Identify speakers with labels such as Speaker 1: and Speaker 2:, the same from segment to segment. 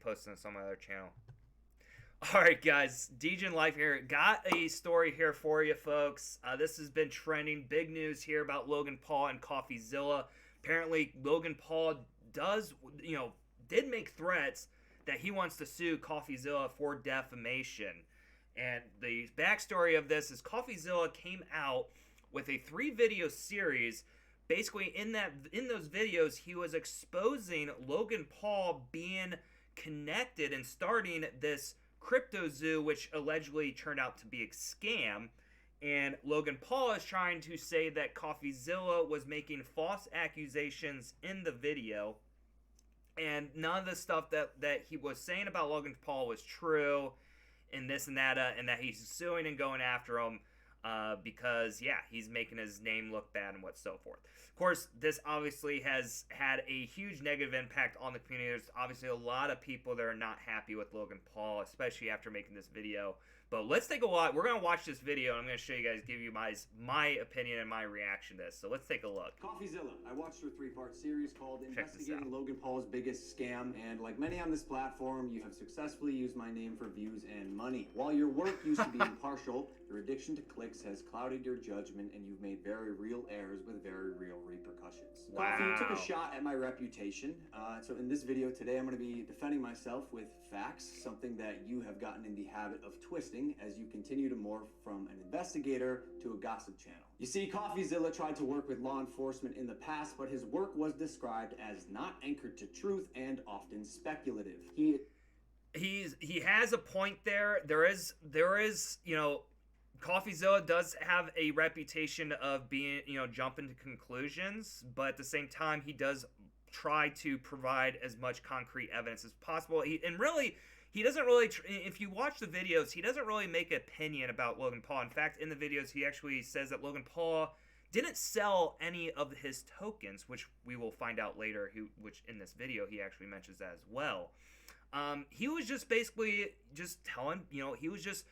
Speaker 1: posting this on my other channel. Alright guys, Degen Life here. Got a story here for you folks. This has been trending. Big news here about Logan Paul and Coffeezilla. Apparently Logan Paul did make threats that he wants to sue Coffeezilla for defamation. And the backstory of this is Coffeezilla came out with a 3-video series. Basically in those videos he was exposing Logan Paul being connected and starting this crypto zoo, which allegedly turned out to be a scam. And Logan Paul is trying to say that Coffeezilla was making false accusations in the video, and none of the stuff that he was saying about Logan Paul was true, and this and that he's suing and going after him because, yeah, he's making his name look bad and so forth. Of course, this obviously has had a huge negative impact on the community. There's obviously a lot of people that are not happy with Logan Paul, especially after making this video. But let's take a look. We're going to watch this video, and I'm going to show you guys, give you my opinion and my reaction to this. So let's take a look.
Speaker 2: Coffeezilla. I watched your 3-part series called Investigating Logan Paul's Biggest Scam, and like many on this platform, you have successfully used my name for views and money. While your work used to be impartial, your addiction to clicks has clouded your judgment, and you've made very real errors with very real repercussions.
Speaker 1: Wow.
Speaker 2: Coffee, you took a shot at my reputation. So in this video today, I'm going to be defending myself with facts, something that you have gotten in the habit of twisting as you continue to morph from an investigator to a gossip channel. You see, Coffeezilla tried to work with law enforcement in the Past, but his work was described as not anchored to truth and often speculative. He
Speaker 1: has a point there. There is, Coffeezilla does have a reputation of being, jumping to conclusions, but at the same time, he does try to provide as much concrete evidence as possible. He doesn't really, if you watch the videos, he doesn't really make an opinion about Logan Paul. In fact, in the videos, he actually says that Logan Paul didn't sell any of his tokens, which we will find out later, which in this video, he actually mentions that as well. He was just basically just telling, he was just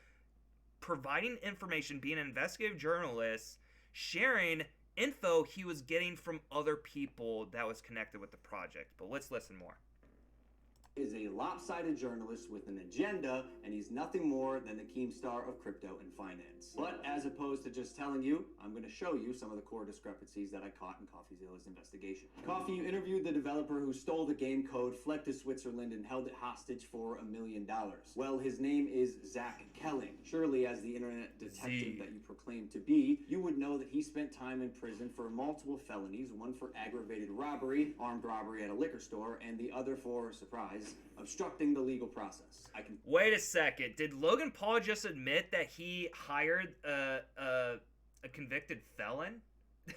Speaker 1: providing information, being an investigative journalist, sharing info he was getting from other people that was connected with the project. But let's listen more.
Speaker 2: Is a lopsided journalist with an agenda, and he's nothing more than the Keemstar of crypto and finance. But as opposed to just telling you, I'm going to show you some of the core discrepancies that I caught in Coffeezilla's investigation. Coffee, you interviewed the developer who stole the game code, fled to Switzerland, and held it hostage for $1 million. Well, his name is Zach Kelling. Surely, as the internet detective that you proclaim to be, you would know that he spent time in prison for multiple felonies, one for aggravated robbery, armed robbery at a liquor store, and the other for, surprise, obstructing the legal process.
Speaker 1: Wait a second. Did Logan Paul just admit that he hired a convicted felon?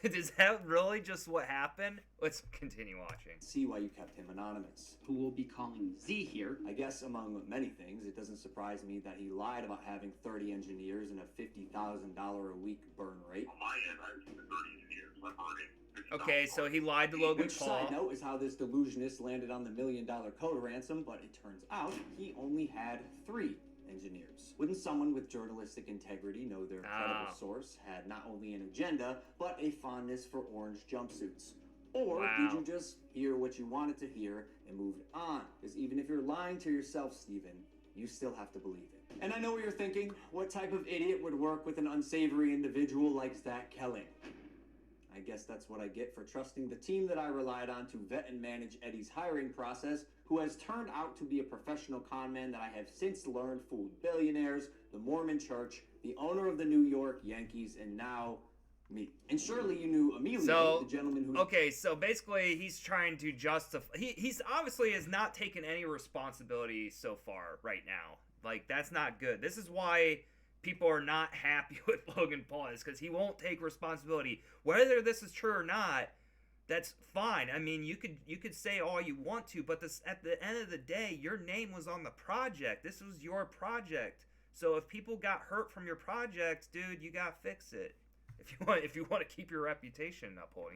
Speaker 1: Is that really just what happened? Let's continue watching.
Speaker 2: See why you kept him anonymous.
Speaker 3: Who will be calling Z here.
Speaker 2: I guess among many things, it doesn't surprise me that he lied about having 30 engineers and a $50,000 a week burn rate.
Speaker 4: On my end, I have 30 engineers. I'm burning.
Speaker 1: Okay, so he lied to Logan
Speaker 2: Which
Speaker 1: Paul.
Speaker 2: Side note is how this delusionist landed on the $1 million code ransom, but it turns out he only had 3 engineers. Wouldn't someone with journalistic integrity know their credible source had not only an agenda, but a fondness for orange jumpsuits? Or did you just hear what you wanted to hear and moved on? Because even if you're lying to yourself, Steven, you still have to believe it. And I know what you're thinking. What type of idiot would work with an unsavory individual like Zach Kelling? I guess that's what I get for trusting the team that I relied on to vet and manage Eddie's hiring process, who has turned out to be a professional conman that I have since learned fooled billionaires, the Mormon Church, the owner of the New York Yankees, and now me. And surely you knew Emilio, the gentleman who...
Speaker 1: Okay, so basically he's trying to justify... He's obviously has not taken any responsibility so far right now. Like, that's not good. This is why people are not happy with Logan Paul, is because he won't take responsibility. Whether this is true or not, that's fine. I mean, you could say all you want to, but at the end of the day, your name was on the project. This was your project. So if people got hurt from your project, dude, you gotta fix it. If you want to keep your reputation uphold,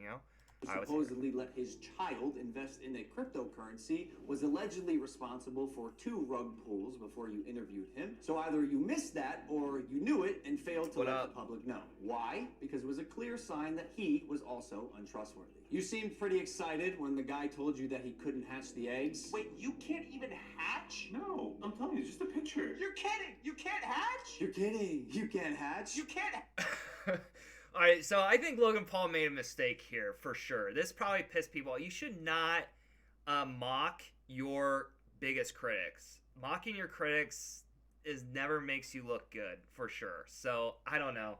Speaker 2: supposedly let his child invest in a cryptocurrency, was allegedly responsible for 2 rug pulls before you interviewed him. So either you missed that or you knew it and failed to let the public know. Why? Because it was a clear sign that he was also untrustworthy. You seemed pretty excited when the guy told you that he couldn't hatch the eggs.
Speaker 4: Wait, you can't even hatch?
Speaker 2: hatch.
Speaker 5: No, I'm telling you, it's just a picture.
Speaker 2: You're kidding. You can't hatch. You're kidding. You can't hatch. You can't.
Speaker 1: All right, so I think Logan Paul made a mistake here for sure. This probably pissed people off. You should not mock your biggest critics. Mocking your critics never makes you look good for sure. So I don't know.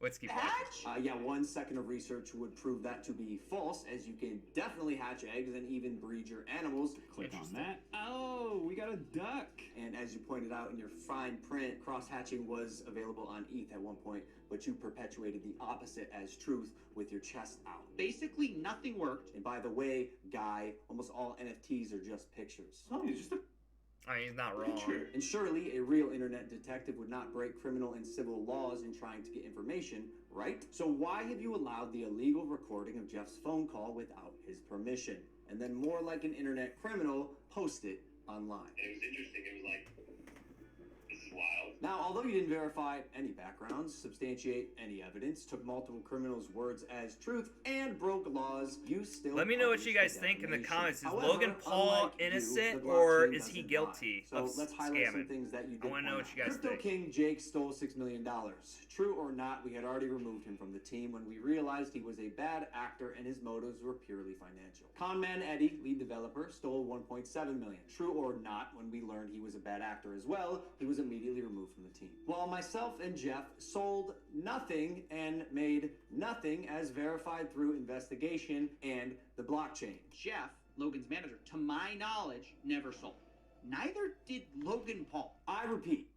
Speaker 1: Let's keep watching.
Speaker 2: Yeah, 1 second of research would prove that to be false, as you can definitely hatch eggs and even breed your animals.
Speaker 3: Click on that. Oh, we got a duck.
Speaker 2: And as you pointed out in your fine print, cross-hatching was available on ETH at one point, but you perpetuated the opposite as truth with your chest out.
Speaker 3: Basically, nothing worked.
Speaker 2: And by the way, Guy, almost all NFTs are just pictures.
Speaker 5: I'm telling you, it's just a
Speaker 1: I mean, he's not wrong.
Speaker 5: picture.
Speaker 2: And surely a real internet detective would not break criminal and civil laws in trying to get information, right? So why have you allowed the illegal recording of Jeff's phone call without his permission? And then more like an internet criminal, post it online.
Speaker 4: And it was interesting. It was like, this is wild.
Speaker 2: Now, although you didn't verify any backgrounds, substantiate any evidence, took multiple criminals' words as truth, and broke laws, you still
Speaker 1: Let me know what you
Speaker 2: published
Speaker 1: guys
Speaker 2: the
Speaker 1: think in the
Speaker 2: defamation.
Speaker 1: comments. Is
Speaker 2: However,
Speaker 1: Logan Paul
Speaker 2: unlike you,
Speaker 1: innocent
Speaker 2: the
Speaker 1: or
Speaker 2: blockchain
Speaker 1: is he
Speaker 2: doesn't
Speaker 1: guilty
Speaker 2: lie.
Speaker 1: of
Speaker 2: So let's highlight some
Speaker 1: scamming?
Speaker 2: things that you
Speaker 1: I
Speaker 2: did
Speaker 1: wanna know
Speaker 2: point
Speaker 1: what you
Speaker 2: out.
Speaker 1: guys
Speaker 2: Crypto
Speaker 1: think.
Speaker 2: King Jake stole $6 million. True or not, we had already removed him from the team when we realized he was a bad actor and his motives were purely financial. Conman Eddie, lead developer, stole $1.7 million. True or not, when we learned he was a bad actor as well, he was immediately removed from the team. While myself and Jeff sold nothing and made nothing as verified through investigation and the blockchain.
Speaker 3: Jeff, Logan's manager, to my knowledge, never sold. Neither did Logan Paul.
Speaker 2: I repeat,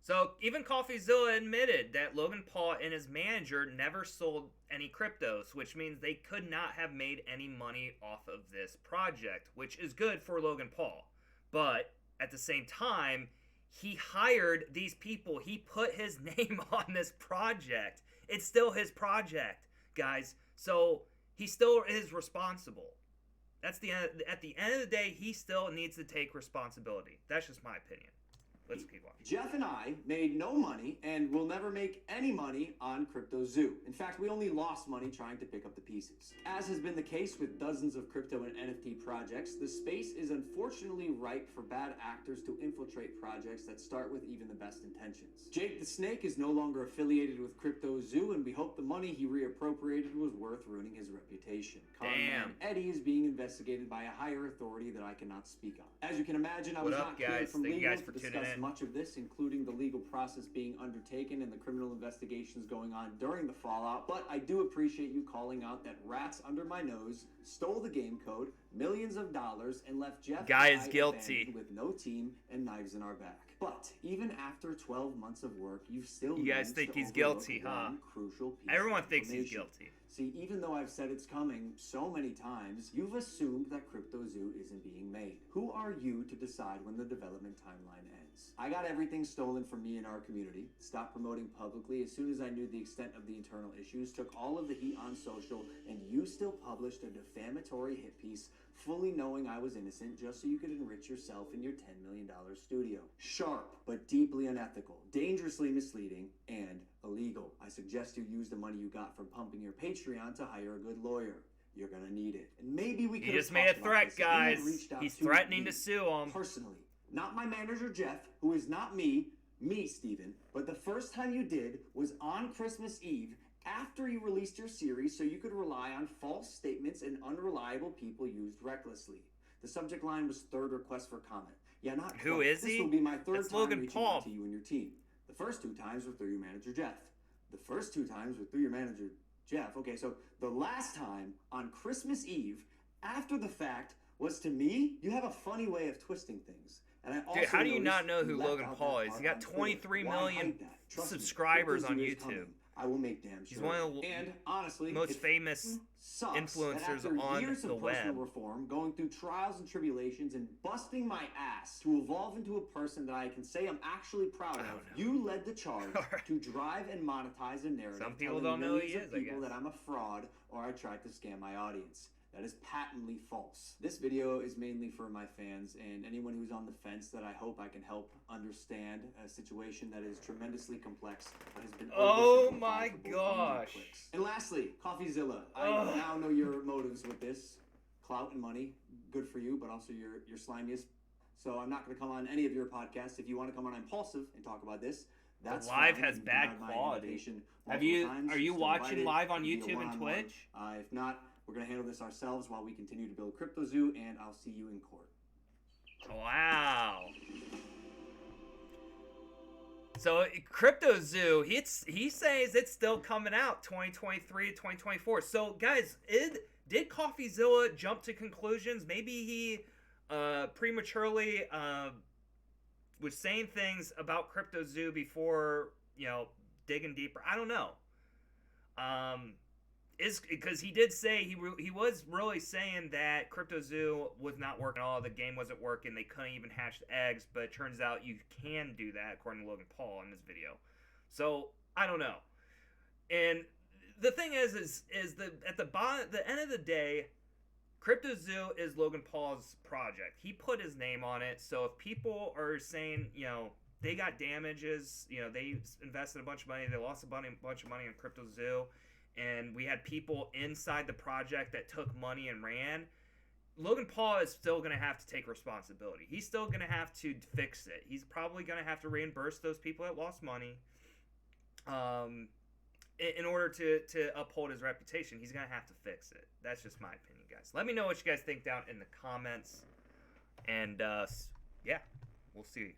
Speaker 1: So even Coffeezilla admitted that Logan Paul and his manager never sold any cryptos, which means they could not have made any money off of this project, which is good for Logan Paul. But at the same time, he hired these people. He put his name on this project. It's still his project, guys. So he still is responsible. That's at the end of the day, he still needs to take responsibility. That's just my opinion. Let's keep watching.
Speaker 2: Jeff and I made no money and will never make any money on Crypto Zoo. In fact, we only lost money trying to pick up the pieces. As has been the case with dozens of crypto and NFT projects, the space is unfortunately ripe for bad actors to infiltrate projects that start with even the best intentions. Jake the Snake is no longer affiliated with Crypto Zoo, and we hope the money he reappropriated was worth ruining his reputation.
Speaker 1: Damn.
Speaker 2: Eddie is being investigated by a higher authority that I cannot speak on. As you can imagine, I was
Speaker 1: What up,
Speaker 2: not cleared
Speaker 1: guys?
Speaker 2: from
Speaker 1: Thank you
Speaker 2: legal
Speaker 1: guys
Speaker 2: to
Speaker 1: for tuning
Speaker 2: discuss
Speaker 1: in.
Speaker 2: much of this, including the legal process being undertaken and the criminal investigations going on during the fallout, but I do appreciate you calling out that rats under my nose stole the game code, millions of dollars, and left Jeff
Speaker 1: Guy
Speaker 2: and
Speaker 1: is
Speaker 2: I
Speaker 1: guilty.
Speaker 2: abandoned with no team and knives in our back. But even after 12 months of work, you still
Speaker 1: You guys
Speaker 2: managed
Speaker 1: think
Speaker 2: to
Speaker 1: he's
Speaker 2: overlook
Speaker 1: guilty, huh?
Speaker 2: one crucial piece
Speaker 1: Everyone
Speaker 2: of
Speaker 1: thinks he's
Speaker 2: information.
Speaker 1: guilty.
Speaker 2: See, even though I've said it's coming so many times, you've assumed that Crypto Zoo isn't being made. Who are you to decide when the development timeline ends? I got everything stolen from me and our community, stopped promoting publicly as soon as I knew the extent of the internal issues, took all of the heat on social, and you still published a defamatory hit piece fully knowing I was innocent just so you could enrich yourself in your $10 million studio. Sharp, but deeply unethical, dangerously misleading, and illegal. I suggest you use the money you got from pumping your Patreon to hire a good lawyer. You're gonna need it. And maybe we could
Speaker 1: He
Speaker 2: have
Speaker 1: just made a
Speaker 2: talked about
Speaker 1: threat,
Speaker 2: this if you
Speaker 1: guys.
Speaker 2: had reached out
Speaker 1: He's
Speaker 2: to
Speaker 1: threatening
Speaker 2: me
Speaker 1: to sue him.
Speaker 2: personally. Not my manager, Jeff, who is not me, Steven, but the first time you did was on Christmas Eve after you released your series so you could rely on false statements and unreliable people used recklessly. The subject line was third request for comment. Yeah, not
Speaker 1: Who
Speaker 2: quite.
Speaker 1: is
Speaker 2: This
Speaker 1: he?
Speaker 2: will be my third
Speaker 1: That's
Speaker 2: time
Speaker 1: Logan
Speaker 2: reaching
Speaker 1: Paul.
Speaker 2: out to you and your team. The first 2 times were through your manager, Jeff. The first 2 times were through your manager, Jeff. Okay, so the last time on Christmas Eve, after the fact, was to me. You have a funny way of twisting things. And I also
Speaker 1: Dude, how do you
Speaker 2: noticed
Speaker 1: not know who
Speaker 2: left
Speaker 1: Logan
Speaker 2: out
Speaker 1: Paul
Speaker 2: that
Speaker 1: is?
Speaker 2: part
Speaker 1: He got
Speaker 2: on Twitter.
Speaker 1: 23
Speaker 2: Why
Speaker 1: million
Speaker 2: hide that? Trust me,
Speaker 1: subscribers
Speaker 2: Crypto
Speaker 1: on
Speaker 2: Zoo is
Speaker 1: YouTube.
Speaker 2: coming. I will make damn sure.
Speaker 1: He's one of the
Speaker 2: and honestly,
Speaker 1: most
Speaker 2: it
Speaker 1: famous
Speaker 2: sucks
Speaker 1: influencers
Speaker 2: that after
Speaker 1: on
Speaker 2: years
Speaker 1: the
Speaker 2: of personal
Speaker 1: web.
Speaker 2: reform, going through trials and tribulations, and busting my ass to evolve into a person that I can say I'm actually proud
Speaker 1: I
Speaker 2: of,
Speaker 1: don't know.
Speaker 2: you led the charge
Speaker 1: Alright.
Speaker 2: to drive and monetize a narrative.
Speaker 1: Some people
Speaker 2: telling
Speaker 1: don't know who he
Speaker 2: millions of
Speaker 1: is, I
Speaker 2: people
Speaker 1: guess.
Speaker 2: that I'm a fraud or I tried to scam my audience. That is patently false. This video is mainly for my fans and anyone who's on the fence that I hope I can help understand a situation that is tremendously complex but has been
Speaker 1: Oh
Speaker 2: oversimplified
Speaker 1: my
Speaker 2: for both
Speaker 1: gosh.
Speaker 2: easy clicks. And lastly, Coffeezilla.
Speaker 1: Ugh.
Speaker 2: I now know your motives with this. Clout and money, good for you, but also your slimiest So I'm not going to come on any of your podcasts. If you want to come on Impulsive and talk about this, that's
Speaker 1: live
Speaker 2: fine.
Speaker 1: has
Speaker 2: You've
Speaker 1: bad
Speaker 2: denied my
Speaker 1: quality.
Speaker 2: invitation
Speaker 1: Are
Speaker 2: multiple
Speaker 1: you
Speaker 2: times.
Speaker 1: watching
Speaker 2: Invited.
Speaker 1: live on
Speaker 2: It'll be a
Speaker 1: YouTube and
Speaker 2: one-on-one.
Speaker 1: Twitch?
Speaker 2: If not, we're going to handle this ourselves while we continue to build Crypto Zoo, and I'll see you in court.
Speaker 1: Wow. So Crypto Zoo, he says it's still coming out 2023 to 2024. So guys, did Coffeezilla jump to conclusions? Maybe he prematurely was saying things about Crypto Zoo before, digging deeper. I don't know. Is because he did say he was really saying that Crypto Zoo was not working at all. The game wasn't working. They couldn't even hatch the eggs. But it turns out you can do that, according to Logan Paul in this video. So I don't know. And the thing is at the end of the day, Crypto Zoo is Logan Paul's project. He put his name on it. So if people are saying they got damages, they invested a bunch of money, they lost a bunch of money on Crypto Zoo, and we had people inside the project that took money and ran, Logan Paul is still going to have to take responsibility. He's still going to have to fix it. He's probably going to have to reimburse those people that lost money in order to uphold his reputation. He's going to have to fix it. That's just my opinion, guys. Let me know what you guys think down in the comments. And, yeah, we'll see.